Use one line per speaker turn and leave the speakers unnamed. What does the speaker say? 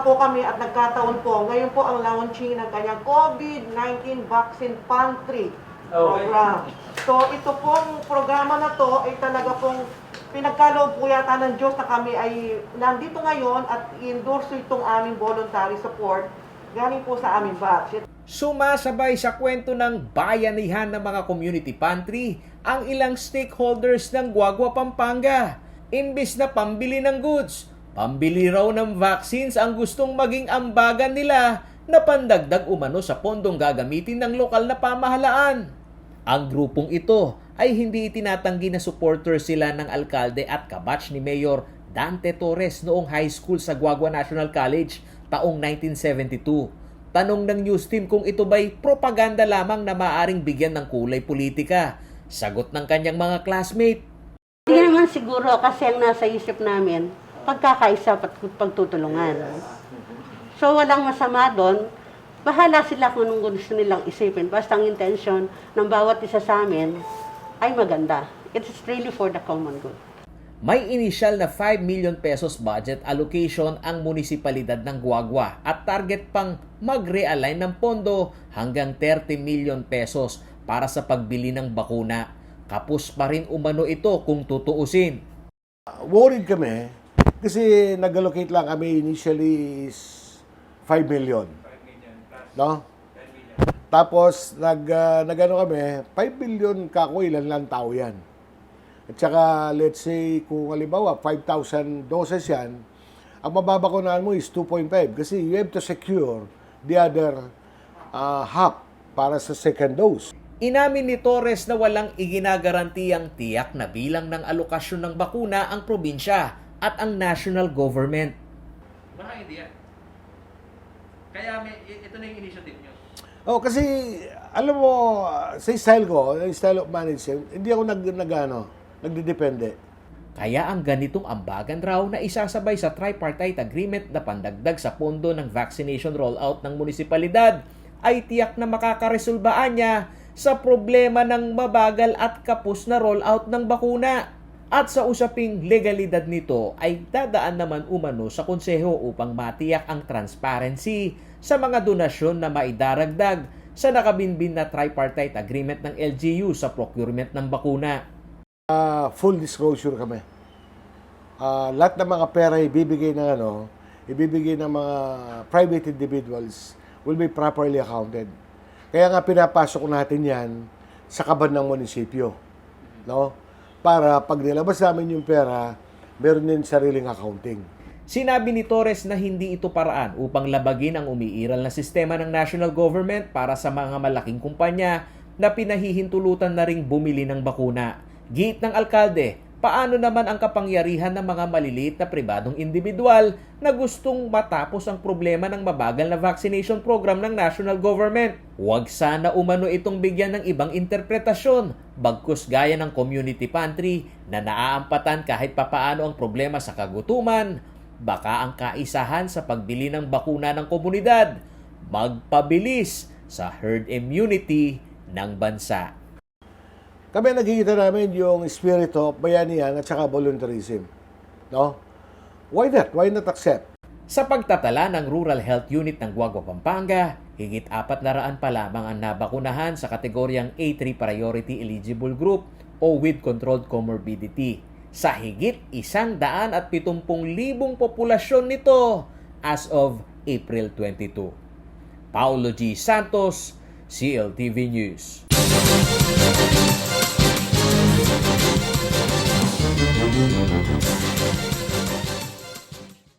po kami at nagkataon po, ngayon po ang launching ng kanyang COVID-19 Vaccine Pantry program. So ito pong programa na to ay talaga pong pinagkaloob po yata ng Diyos na kami ay nandito ngayon at i-endorse itong aming voluntary support galing po sa aming batch.
Sumasabay sa kwento ng bayanihan ng mga community pantry ang ilang stakeholders ng Guagua, Pampanga. Imbis na pambili ng goods, pambili raw ng vaccines ang gustong maging ambagan nila na pandagdag umano sa pondong gagamitin ng lokal na pamahalaan. Ang grupong ito ay hindi itinatanggi na supporter sila ng alkalde at kabatch ni Mayor Dante Torres noong high school sa Guagua National College taong 1972. Tanong ng news team kung ito ba'y propaganda lamang na maaring bigyan ng kulay politika. Sagot ng kanyang mga classmate,
hindi naman siguro kasi ang nasa isip namin, pagkakaisa at pagtutulungan. So walang masama doon. Bahala sila kung anong gusto nilang isipin. Basta ang intention ng bawat isa sa amin ay maganda. It's really for the common good.
may inisyal na 5 million pesos budget allocation ang munisipalidad ng Guagua at target pang mag-realign ng pondo hanggang 30 million pesos para sa pagbili ng bakuna. Kapos pa rin umano ito kung tutuusin.
Worried kami kasi nag-allocate lang kami initially is 5 million. No? Tapos nagano kami, 5 billion kako ilan lang tao yan. At saka let's say kung halimbawa 5,000 doses yan, ang mababakunahan mo is 2.5 kasi you have to secure the other half para sa second dose.
Inamin ni Torres na walang iginagaranti ang tiyak na bilang ng alokasyon ng bakuna ang probinsya at ang national government.
Baka hindi yan. Kaya ito na yung initiative nyo.
Oh, kasi alam mo, sa style ko, style of management, hindi ako nagdedepende.
Kaya ang ganitong ambagan raw na isasabay sa tripartite agreement na pandagdag sa pondo ng vaccination rollout ng munisipalidad ay tiyak na makakaresolbaan niya sa problema ng mabagal at kapos na rollout ng bakuna. At sa usaping legalidad nito ay dadaan naman umano sa konseho upang matiyak ang transparency sa mga donasyon na maidaragdag sa nakabinbin na tripartite agreement ng LGU sa procurement ng bakuna.
Full disclosure kami. Lahat ng mga pera ibibigay ng mga private individuals will be properly accounted. Kaya nga pinapasok natin yan sa kaban ng munisipyo. No? Para pag nilabas namin yung pera, meron din sariling accounting.
Sinabi ni Torres na hindi ito paraan upang labagin ang umiiral na sistema ng national government para sa mga malaking kumpanya na pinahihintulutan na ring bumili ng bakuna. Giit ng alkalde, paano naman ang kapangyarihan ng mga maliliit na pribadong individual na gustong matapos ang problema ng mabagal na vaccination program ng national government? Huwag sana umano itong bigyan ng ibang interpretasyon, bagkus gaya ng community pantry na naaampatan kahit papaano ang problema sa kagutuman. Baka ang kaisahan sa pagbili ng bakuna ng komunidad magpabilis sa herd immunity ng bansa.
Kami nakikita namin yung spirit of bayanihan at saka voluntarism. No? Why not? Why not accept?
Sa pagtatala ng Rural Health Unit ng Guagua, Pampanga, higit 400 pa lamang ang nabakunahan sa kategoryang A3 Priority Eligible Group o with controlled comorbidity. Sa higit 170,000 populasyon nito as of April 22. Paulo G. Santos, CLTV News.